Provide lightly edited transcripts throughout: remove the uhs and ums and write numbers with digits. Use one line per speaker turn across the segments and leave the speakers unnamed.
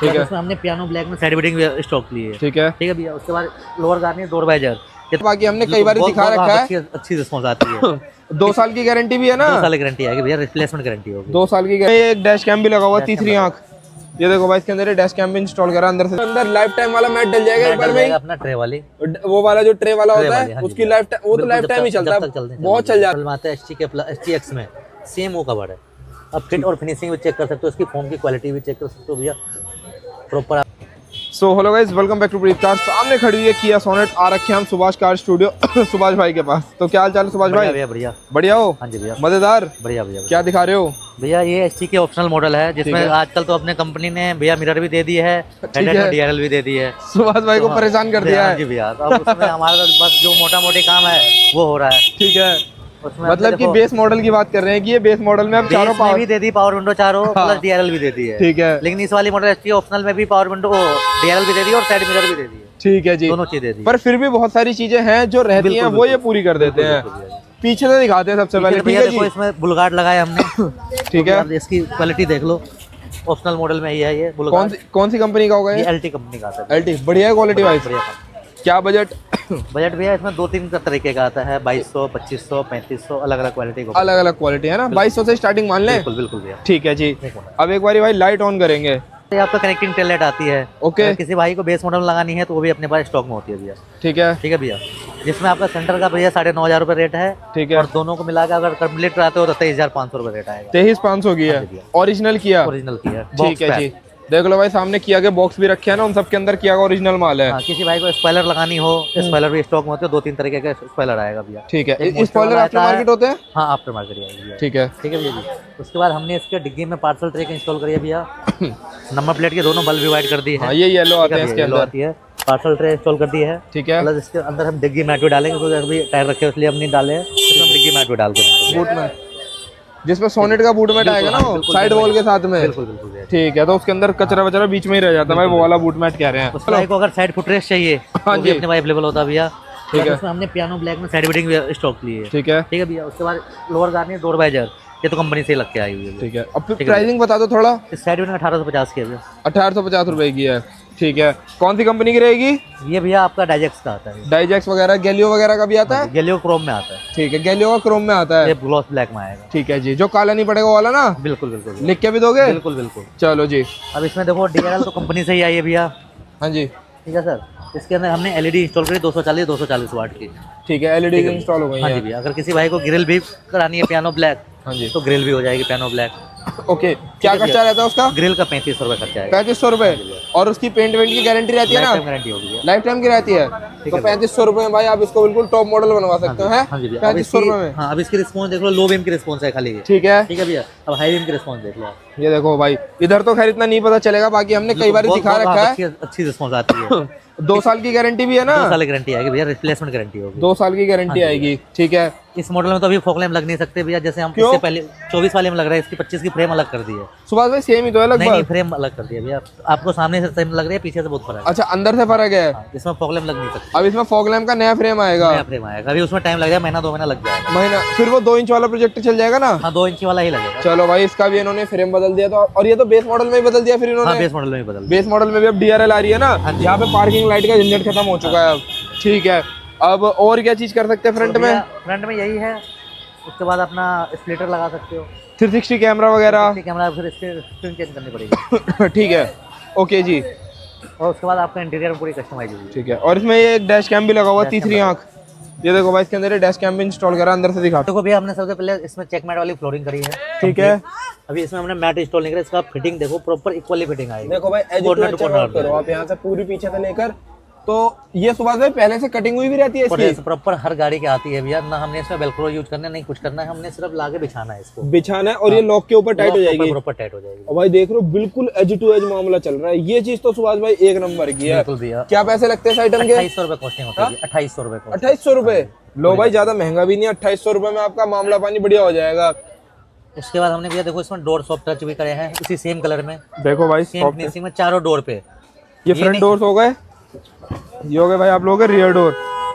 ठीक है।
इसमें हमने पियानो ब्लैक में साइड बिटिंग स्टॉक ली है।
ठीक है।
ठीक है भैया, उसके बाद लोअर गार्नियर डोर बाइजर,
बाकी हमने कई बार दिखा रखा है।
अच्छी रिस्पॉन्स आती है।
2 साल की गारंटी भी है ना?
2 साल की गारंटी आएगी भैया, रिप्लेसमेंट गारंटी होगी।
2 साल की गारंटी। एक डैश कैम भी लगा हुआ, तीसरी आंख। ये देखो भाई, इसके अंदर डैश कैम भी इंस्टॉल करा अंदर से। अंदर लाइफ टाइम वाला मैट डल जाएगा एक बार में।
अपना ट्रे वाली,
वो वाला जो ट्रे वाला होता है उसकी लाइफ टाइम, वो तो लाइफ टाइम ही चलता है, बहुत चल जाता है।
STX में सेम वो कवर है। अब फिट और फिनिशिंग भी चेक कर सकते हो, इसकी फोम की क्वालिटी भी चेक कर सकते हो भैया proper.
So hello guys, welcome back to Preet car. सामने खड़ी हुई है किया सोनेट। आ रखे हम सुभाष कार स्टूडियो सुभाष भाई के पास। तो क्या हाल चाल है सुभाष भाई?
भैया बढ़िया
बढ़िया हो?
हाँ जी भैया,
मजेदार।
बढ़िया भैया।
क्या दिखा रहे हो
भैया? ये ST के ऑप्शनल मॉडल है, जिसमें आजकल तो अपने कंपनी ने भैया मिरर भी दे दी है, DRL भी दे दी है।
सुभाष भाई को परेशान कर दिया है
जी भैया। तो अब उसमें हमारा बस जो मोटा मोटी काम है वो हो रहा है।
ठीक है, मतलब कि बेस मॉडल की बात कर रहे हैं कि ये बेस मॉडल में अब चारों पावर
भी दे दी, पावर विंडो चारों प्लस DRL भी दे दी है।
ठीक है,
लेकिन इस वाली मॉडल ST ऑप्शनल में भी पावर विंडो DRL भी दे दी और साइड मिरर भी दे दी है।
ठीक है जी,
दोनों चीज दे दी।
पर फिर भी बहुत सारी चीजें हैं जो रहती हैं, वो ये पूरी कर देते हैं। पीछे से दिखाते हैं सबसे पहले। ठीक है जी,
इसमें बुलगार्ड लगाया हमने।
ठीक है,
इसकी क्वालिटी देख लो, ऑप्शनल मॉडल में ही है ये बुलगार्ड।
कौन सी कंपनी का होगा ये?
LT कंपनी का आता है।
LT बढ़िया है क्वालिटी वाइज। क्या बजट?
बजट भैया इसमें 2-3 तरीके का आता है, 2200, 2500, 3500, अलग अलग क्वालिटी को,
अलग अलग क्वालिटी है ना। 2200 से स्टार्टिंग मान लें?
बिल्कुल बिल्कुल भैया।
ठीक है जी। अब एक बारी भाई लाइट ऑन करेंगे,
आपका कनेक्टिंग टेल लाइट आती है।
ओके।
किसी भाई को बेस मॉडल लगानी है तो वो भी अपने पास स्टॉक में होती है भैया।
ठीक है,
ठीक है भैया, जिसमें आपका सेंटर का भैया 9,500 रुपये रेट है।
ठीक है,
और दोनों को मिला के अगर कंप्लीट कराते हो तो 23,500 रुपये रेट आएगा।
23,500 की है ओरिजिनल किया।
ओरिजिनल किया,
ठीक है जी। देख लो भाई, सामने किया के बॉक्स भी रखे हैं ना, उन सबके अंदर किया का ओरिजिनल माल है।
किसी भाई को स्पॉइलर लगानी हो, स्पॉइलर भी स्टॉक में होते हैं, 2-3 तरीके के स्पॉइलर आएगा भैया।
ठीक है, स्पॉइलर आफ्टर मार्केट होते हैं?
हाँ, आफ्टर मार्केट आएगी।
ठीक है,
ठीक है भैया जी। उसके बाद हमने इसके डिग्गी में पार्सल ट्रे इंस्टॉल करी है भैया। नंबर प्लेट के दोनों बल्ब डिवाइड कर दी है।
ये येलो आते हैं इसके अंदर।
आती है, पार्सल ट्रे इंस्टॉल कर दी है।
ठीक है,
प्लस इसके अंदर हम डिग्गी मैट भी डालेंगे, क्योंकि अभी टायर रखे हैं इसलिए हम नहीं डाले हैं, इसमें हम डिग्गी मैट भी डाल के
बूट में, जिसमें सोनेट का बूट मैट आएगा ना, साइड वॉल के साथ में।
बिल्कुल बिल्कुल।
ठीक है, तो उसके अंदर कचरा वचरा बीच में ही रह जाता है भाई, वो वाला बूट मैट कह रहे हैं।
उस भाई को अगर साइड फुटरेस्ट चाहिए तो भी अपने पास अवेलेबल होता है भैया।
ठीक है,
इसमें हमने पियानो ब्लैक में साइड बिटिंग स्टॉक ली है।
ठीक है,
ठीक है भैया। उसके बाद लोअर गार्नियर डोर बाइजर, ये तो कंपनी से लग के आई हुई है।
ठीक है, अब फिर प्राइसिंग बता दो थोड़ा।
इस साइड बिटिंग 1850 की है।
1850 रुपए की है। ठीक है, कौन सी कंपनी की रहेगी
ये भैया? आपका डाइजेक्स का आता है।
डाइजेक्स वगैरह, गैलियो वगैरह का भी आता है?
गैलियो क्रोम में आता है।
ठीक है, गैलियो का क्रोम में आता है।
ये ग्लॉस ब्लैक में आएगा।
ठीक है जी, जो काला नहीं पड़ेगा वाला ना?
बिल्कुल बिल्कुल।
लिख के भी दोगे?
बिल्कुल बिल्कुल।
चलो जी।
अब इसमें देखो DRL तो कंपनी से ही आई है भैया।
हाँ जी,
ठीक है सर। इसके अंदर हमने LED इंस्टॉल करी 240 वाट की।
ठीक है, LED इंस्टॉल हो गई
हाँ जी
है।
भैया। अगर किसी भाई को ग्रिल भी करानी है पियानो ब्लैक,
हाँ जी,
तो ग्रिल भी हो जाएगी पियानो ब्लैक।
ओके। क्या खर्चा रहता है उसका?
ग्रिल का 3500 रुपये खर्चा आएगा।
3500 रुपए। और उसकी पेंट वेंट की गारंटी रहती है ना?
गारंटी होगी,
लाइफ टाइम की रहती है। तो 3500 रुपए में भाई आप इसको बिल्कुल टॉप मॉडल बनवा सकते हो। 3500 रुपए में।
हाँ, अब इसकी रिस्पॉन्स देख लो, लो बीम की रिस्पॉन्स है खाली।
ठीक है,
ठीक है भैया। अब हाई बीम की रिस्पॉन्स देख लो।
ये देखो भाई, इधर तो खैर इतना नहीं पता चलेगा, बाकी हमने कई बार दिखा रखा है।
अच्छी रिस्पॉन्स आती है।
2 साल की गारंटी भी है ना?
2 साल की गारंटी आएगी भैया, रिप्लेसमेंट गारंटी होगी।
2 साल की गारंटी आएगी। ठीक है,
इस मॉडल में तो अभी फॉग लैम्प लग नहीं सकते भैया, जैसे हम इससे पहले 24 वाले में लग रहा है, इसकी 25 की फ्रेम अलग कर दी है।
सुभाष भाई सेम ही तो है लगभग?
नहीं, फ्रेम अलग कर दी है भैया। आपको सामने से सेम लग रही है, पीछे से बहुत फर्क है।
अच्छा, अंदर से फर्क है।
इसमें फॉग लैम्प लग नहीं सकती।
अब इसमें फॉग लैम्प का नया फ्रेम आएगा।
नया फ्रेम आएगा, अभी उसमें टाइम लग जाएगा, महीना 2 महीना लग जाएगा।
महीना, फिर वो 2 इंच वाला प्रोजेक्टर चल जाएगा ना?
हाँ, 2 इंच वाला ही लगेगा।
चलो भाई, इसका भी इन्होंने फ्रेम बदल दिया। तो और ये तो बेस मॉडल में ही बदल दिया फिर इन्होंने?
हाँ, बेस मॉडल में बदल।
बेस मॉडल में भी अब DRL आ रही है ना, यहाँ पे पार्किंग लाइट का झंझट खत्म हो चुका है अब। ठीक है, अब और क्या चीज कर सकते हैं फ्रंट में?
फ्रंट में यही है। उसके बाद अपना स्प्लिटर लगा सकते हो,
360 कैमरा वगैरह।
कैमरा, फिर स्क्रीन चेंज करनी पड़ेगी।
ठीक है, ओके जी।
और उसके बाद आपका इंटीरियर पूरी कस्टमाइज होगी।
ठीक है, और इसमें ये एक डैश कैम भी लगा हुआ, तीसरी आंख। ये देखो भाई, इसके अंदर डैश कैम भी इंस्टॉल करा, अंदर से दिखा।
देखो भैया, हमने सबसे पहले इसमें चेक मैट वाली फ्लोरिंग करी है।
ठीक है,
अभी इसमें हमने मैट इंस्टॉल नहीं करा, इसका फिटिंग देखो, प्रॉपर इक्वली फिटिंग आएगी।
देखो भाई, एज टू एज करो आप यहाँ से पूरी पीछे से लेकर। तो ये सुबह से पहले से कटिंग हुई भी रहती है इसकी?
प्रॉपर हर गाड़ी की आती है भैया। ना हमने इसमें वेलक्रो यूज करना है, नहीं कुछ करना है, हमने सिर्फ लाके बिछाना है इसको।
बिछाना है और ये लॉक के ऊपर टाइट हो जाएगी।
प्रॉपर टाइट हो जाएगी।
और भाई देख लो, बिल्कुल एज टू एज मामला चल रहा है। ये चीज तो सुभाष भाई एक नंबर की है।
बिल्कुल भैया।
क्या पैसे लगते हैं इस आइटम के?
2800 रुपए कॉस्टिंग होती है। 2800 रुपए।
2800 रुपए। लो भाई, ज्यादा महंगा भी नहीं है। 2800 रुपए में आपका मामला पानी बढ़िया हो जाएगा।
उसके बाद हमने भैया देखो, इसमें डोर सॉफ्ट टच भी करे हैं, उसी सेम कलर में।
देखो भाई,
सेम फिनिशिंग में चारों डोर पे।
ये फ्रंट डोर हो गए, ये हो गए भाई आप लोगों के रियर डोर।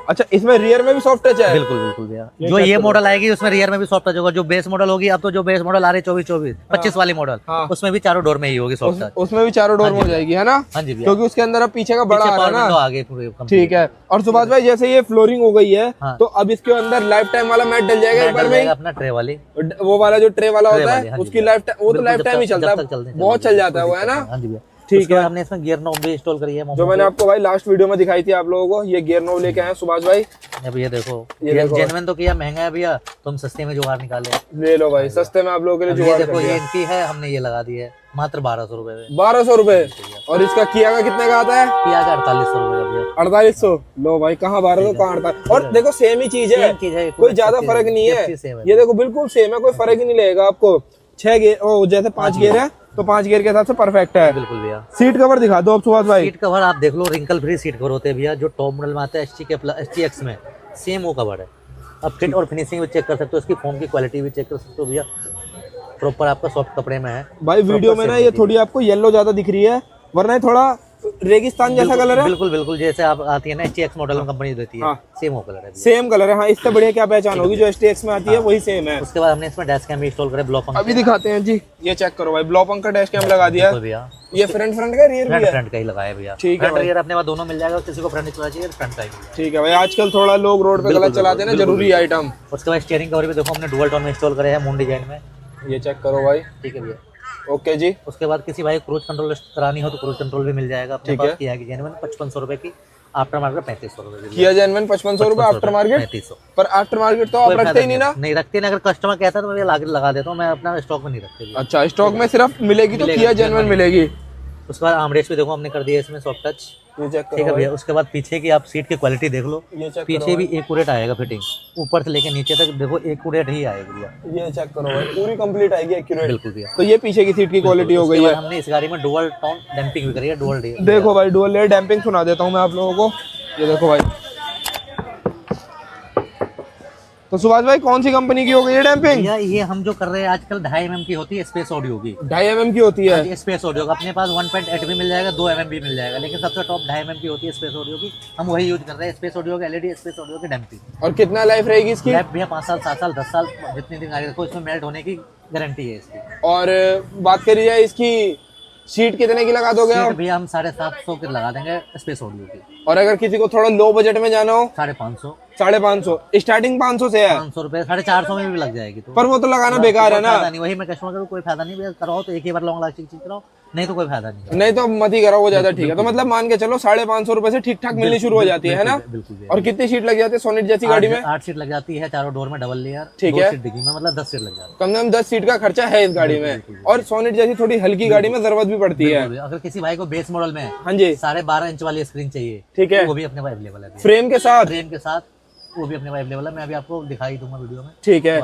अच्छा, इसमें रियर में भी सॉफ्ट टच है?
बिल्कुल बिल्कुल भैया। जो ये मॉडल आएगी उसमें रियर में भी सॉफ्ट टच होगा। जो बेस मॉडल होगी, अब तो जो बेस मॉडल आ रही है 24 वाली मॉडल, उसमें भी चारों डोर में ही होगी सॉफ्ट टच।
उसमें भी चारों डोर में हो जाएगी, है ना?
हाँ जी भैया,
क्योंकि उसके अंदर अब पीछे का बड़ा आ रहा है ना,
आगे पूरे।
ठीक है। और सुभाष भाई जैसे ये फ्लोरिंग हो गई है, तो अब इसके अंदर लाइफ टाइम वाला मैट डल जाएगा एक बार में?
अपना ट्रे वाली,
वो वाला जो ट्रे वाला होता है उसकी लाइफ टाइम, वो तो लाइफ टाइम ही चलता है, बहुत चल जाता है वो, है ना?
हाँ जी भैया,
ठीक है।
हमने इसमें गियर नॉब भी इंस्टॉल करी है,
जो मैंने आपको भाई लास्ट वीडियो में दिखाई थी आप लोगों को। ये गियर नॉब लेके आए सुभाष भाई।
अब ये देखो, जेन्युइन तो किया, महंगा है भैया, तुम सस्ते में जुगाड़ निकाले, ले
लो भाई, सस्ते में आप लोगों के लिए जुगाड़
देखो। ये इनकी है, हमने ये लगा दी है मात्र 1200 रुपए में।
1200 रुपए? और इसका किया का कितने का आता है?
किया का 4800 रुपए का भैया।
4800? लो भाई, कहाँ 1200 कहाँ 48। और देखो सेम ही चीज है, कोई ज्यादा फर्क नहीं है। ये देखो बिल्कुल सेम है, कोई फर्क ही नहीं लगेगा आपको। 6 गियर, जैसे 5 गियर है तो 5 गियर के हिसाब से परफेक्ट है।
बिल्कुल भैया।
सीट कवर दिखा दो अब सुभाष भाई।
सीट कवर आप देख लो, रिंकल फ्री सीट कवर होते हैं भैया, जो टॉप मॉडल में आता है STX में, सेम वो कवर है। अब फिट और फिनिशिंग भी चेक कर सकते हो, इसकी फोम की क्वालिटी भी चेक कर सकते हो भैया, प्रॉपर आपका सॉफ्ट कपड़े में है।
भाई वीडियो में ना ये थोड़ी आपको येलो ज्यादा दिख रही है, वरना थोड़ा रेगिस्तान जैसा कलर है।
बिल्कुल बिल्कुल, जैसे आप आती है ना STX मॉडल में कंपनी देती है, सेम वो कलर है,
सेम कलर है। हाँ, इससे बढ़िया क्या पहचान होगी, जो STX में आती है वही सेम है।
उसके बाद हमने इसमें डैश कैम भी इंस्टॉल करे, ब्लॉ पंख
अभी दिखाते हैं जी। ये चेक करो भाई, ब्लॉ पंख का डैश कैम लगा दिया
भैया।
ये फ्रंट का रियर भी है?
फ्रंट का ही लगाया भैया।
ठीक है,
फ्रंट रियर अपने पास दोनों मिल जाएगा, किसी को फ्रंट नहीं चाहिए फ्रंट का ही।
ठीक है भाई, आजकल थोड़ा लोग रोड पे गलत चलाते हैं ना, जरूरी आइटम।
उसके बाद स्टीयरिंग कवर भी देखो हमने डुअल टोन में इंस्टॉल करे हैं, मून डिजाइन में।
ये चेक करो भाई,
ठीक है भैया।
ओके जी।
उसके बाद किसी भाई क्रूज कंट्रोल करानी हो तो क्रूज कंट्रोल भी मिल जाएगा अपने पास। किया की जेन्युइन 5500 रुपए की, आफ्टर मार्केट 3500 रुपए की।
किया जेन्युइन 5500 रुपए, आफ्टर मार्केट
3500।
पर आफ्टर मार्केट तो आप रखते ही नहीं ना?
नहीं रखते ना, अगर कस्टमर कहता है तो मैं लगा देता हूँ, मैं अपना स्टॉक में नहीं रखते।
अच्छा, स्टॉक में सिर्फ मिलेगी तो किया जेन्युइन मिलेगी।
उसके बाद आर्मरेस्ट भी देखो हमने कर दिया इसमें सॉफ्ट टच, ठीक है भैया। उसके बाद पीछे की आप सीट की क्वालिटी देख लो, पीछे भी एक्यूरेट आएगा फिटिंग, ऊपर से लेके नीचे तक देखो एक्यूरेट ही आएगी भैया।
ये चेक करो भाई, पूरी कंप्लीट आएगी एक्यूरेट।
बिल्कुल भैया।
तो ये पीछे की सीट की क्वालिटी हो गई है।
हमने इस गाड़ी में डुअल टोन डैम्पिंग भी करी है, डुअल।
देखो भाई, डुअल लेयर डैम्पिंग सुना देता हूँ मैं आप लोगों को। ये देखो भाई, तो सुभाष भाई कौन सी कंपनी की हो गई है डैम्पिंग?
भैया ये हम जो कर रहे हैं आजकल 2.5 mm की होती है, स्पेस ऑडियो की।
2.5 mm की होती है
स्पेस ऑडियो का। अपने पास 1.8 भी मिल जाएगा, 2 mm भी मिल जाएगा, लेकिन सबसे टॉप 2.5 mm की होती है स्पेस ऑडियो की, हम वही यूज कर रहे हैं। स्पेस ऑडियो की LED, स्पेस ऑडियो की डैम्पिंग।
और कितना लाइफ रहेगी इसकी?
लाइफ भैया 5 साल, 7 साल, 10 साल, जितने दिन आगे देखो, इसमें मेल्ट होने की गारंटी है इसकी।
और बात करी जाए इसकी सीट कितने की लगा दोगे आप?
भैया हम 750 की लगा देंगे स्पेस ऑडियो की।
और अगर किसी को थोड़ा लो बजट में जाना हो?
550।
550 स्टार्टिंग 500 से है।
500 रुपए, 450 में भी लग जाएगी। तो
पर वो तो लगाना बेकार है ना।
नहीं, वही मैं कस्टमर को कोई फायदा नहीं भैया, कराओ तो एक ही बार लॉन्ग लास्टिंग चीज कराओ, नहीं तो कोई फायदा नहीं।
नहीं तो मत ही कराओ, वो ज्यादा ठीक है। तो मतलब मान के चलो 550 रुपए से ठीक ठाक मिलनी शुरू हो जाती है ना? और कितनी सीट लग जाती है सोनेट जैसी गाड़ी में?
8 सीट लग जाती है, चारों डोर में डबल लेयर।
ठीक है,
मतलब 10 सीट लग जाती है।
कम से कम 10 सीट का खर्चा है इस गाड़ी में। और सोनेट जैसी थोड़ी हल्की गाड़ी में जरूरत भी पड़ती है।
अगर किसी भाई को बेस मॉडल में,
हाँ जी,
12.5 इंच वाली स्क्रीन चाहिए,
ठीक है,
वो भी अपने पास अवेलेबल है
फ्रेम के साथ।
फ्रेम के साथ वो भी अपने पास अवेलेबल है, मैं अभी आपको दिखाई दूंगा वीडियो में।
ठीक है,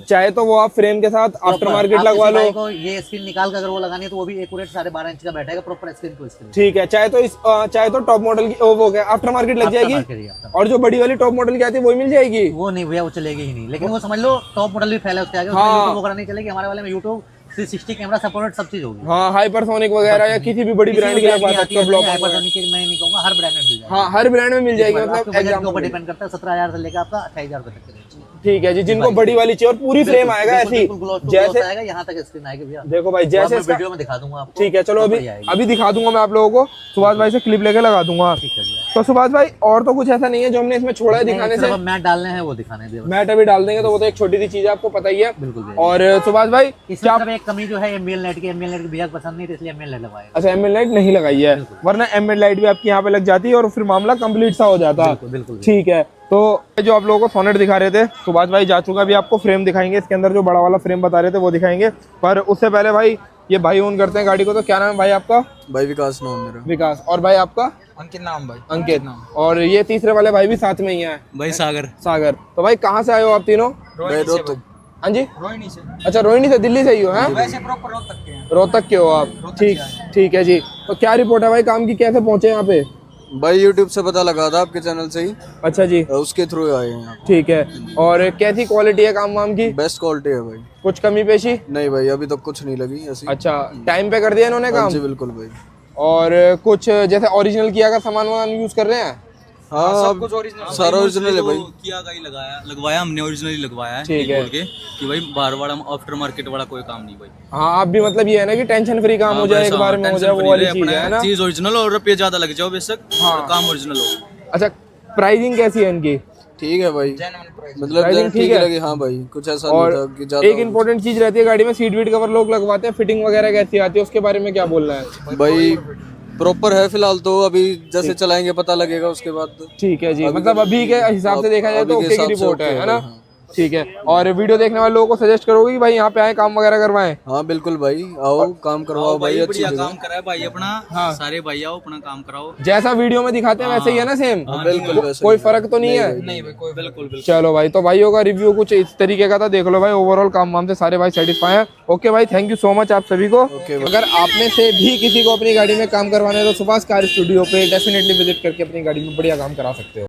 चाहे तो वो आप फ्रेम के साथ आफ्टर मार्केट लगवा लो।
ये स्क्रीन निकाल कर अगर वो लगानी है तो वो भी एक्यूरेट 12.5 इंच का बैठेगा, प्रॉपर स्क्रीन को स्क्रीन।
ठीक है, चाहे तो टॉप मॉडल की वो आफ्टर मार्केट लग जाएगी। और जो बड़ी वाली टॉप मॉडल की आती है वो मिल जाएगी? वो
नहीं भैया, वो चलेगी ही नहीं, लेकिन वो समझ लो टॉप मॉडल भी फैला उसके आगे, यूट्यूब वगैरह नहीं चलेगी। हमारे वाले में यूट्यूब 360 कैमरा सपोर्ट सब चीज होगी।
हाँ, हाइपरसोनिक वगैरह या किसी भी बड़ी ब्रांड की लगवा सकते हो।
हाइपरसोनिक मैं नहीं कहूंगा, हर ब्रांड में मिल जाएगी।
हाँ, हर ब्रांड में मिल जाएगी। मतलब
एग्जाम के ऊपर डिपेंड करता है, 17,000 से लेकर आपका 28,000 रुपए तक।
ठीक है जी, जिनको बड़ी वाली चाहिए और पूरी फ्रेम आएगा ऐसी,
जैसे आएगा यहाँ तक स्क्रीन आएगी भैया।
देखो भाई, जैसे
वीडियो में दिखा दूंगा आपको।
ठीक है, चलो अभी दिखा दूंगा मैं आप लोगों को। सुभाष भाई से क्लिप लेके लगा दूंगा। तो सुभाष भाई और तो कुछ ऐसा नहीं है जो हमने इसमें छोड़ा है दिखाने से?
मैट डालने हैं वो दिखाने दे।
मैट अभी डाल देंगे, तो वो तो एक छोटी सी चीज है, आपको पता ही है।
बिल्कुल।
और सुभाष भाई
क्या एक कमी जो है एमबीएल लाइट की, एमबीएल लाइट भैया पसंद नहीं, इसलिए एमबीएल लाइट लगाया।
अच्छा, एमबीएल लाइट नहीं लगाई है, वरना एमबीएल लाइट भी आपकी यहाँ पे लग जाती है और फिर मामला कंप्लीट सा हो जाता।
बिल्कुल।
ठीक है, तो जो आप लोगों को सोनेट दिखा रहे थे सुभाष भाई जा चुका, अभी आपको फ्रेम दिखाएंगे। इसके अंदर जो बड़ा वाला फ्रेम बता रहे थे वो दिखाएंगे, पर उससे पहले भाई ये भाई ओन करते हैं गाड़ी को। तो क्या नाम है भाई आपका?
भाई विकास नाम मेरा।
विकास। और भाई आपका?
अंकित नाम भाई।
अंकित नाम। और ये तीसरे वाले भाई भी साथ में ही हैं
भाई सागर।
सागर। तो भाई कहाँ से आए हो आप तीनों?
रोहतक।
हाँ जी,
रोहिणी से।
अच्छा, रोहिणी से, दिल्ली से ही हो? हैं,
वैसे प्रॉपर रोहतक के हैं।
रोहतक के हो आप? ठीक है जी। तो क्या रिपोर्ट है भाई काम की, कैसे पहुंचे यहाँ पे?
भाई यूट्यूब से पता लगा था आपके चैनल से ही।
अच्छा जी,
उसके थ्रू आए हैं।
ठीक है। और कैसी क्वालिटी है काम वाम की?
बेस्ट क्वालिटी है भाई।
कुछ कमी पेशी?
नहीं भाई, अभी तक कुछ नहीं लगी ऐसी।
अच्छा, टाइम पे कर दिया इन्होंने काम?
जी बिल्कुल भाई।
और कुछ जैसे ओरिजिनल किया का सामान वामान यूज कर रहे हैं?
हाँ अब सारा ओरिजिनल है भाई।
किया का ही लगवाया हमने, ओरिजिनली लगवाया है।
ठीक है।
बोल के कि भाई बाहर वाला आफ्टर मार्केट वाला कोई काम नहीं भाई।
हाँ आप भी मतलब ये है ना कि टेंशन फ्री काम हो जाए, एक बार में हो जाए, वो वाली चीज है ना।
चीज ओरिजिनल और रुपये ज्यादा लग जाओ बेशक,
हाँ।
और काम ओरिजिनल हो।
अच्छा प्राइसिंग कैसी है इनकी?
ठीक है भाई, मतलब
Pricing ठीक
ठीक
है?
लगे। हाँ भाई, कुछ ऐसा
और
नहीं था कि ज्यादा।
एक इम्पोर्टेंट चीज रहती है गाड़ी में, सीट वीट कवर लोग लगवाते हैं, फिटिंग वगैरह कैसी आती है उसके बारे में क्या बोलना है?
भाई प्रॉपर है फिलहाल तो, अभी जैसे चलाएंगे पता लगेगा उसके बाद।
ठीक है जी, मतलब अभी के हिसाब से देखा जाए तो
अभी के
ओके की
हिसाब से
रिपोर्ट
ओके
है ना?
हाँ।
ठीक है। और वीडियो देखने वाले लोगों को सजेस्ट करोगे कि भाई यहाँ पे आए काम वगैरह करवाएं?
हाँ बिल्कुल भाई, आओ काम करवाओ भाई, अच्छी
बढ़िया
जगह।
काम करा है भाई अपना।
हाँ।
सारे भाई आओ अपना काम कराओ।
जैसा वीडियो में दिखाते हैं वैसे ही है ना, सेम?
बिल्कुल वैसे
कोई
ही।
फर्क तो नहीं है?
नहीं भाई कोई बिल्कुल
चलो भाई, तो भाइयों का रिव्यू कुछ इस तरीके का था, देख लो भाई। ओवरऑल काम वाम से सारे भाई सेटिस्फाई हैं। ओके भाई, थैंक यू सो मच आप सभी को। अगर आप में से भी किसी को अपनी गाड़ी में काम करवाना है तो सुभाष कार स्टूडियो पे डेफिनेटली विजिट करके अपनी गाड़ी में बढ़िया काम करा सकते हो।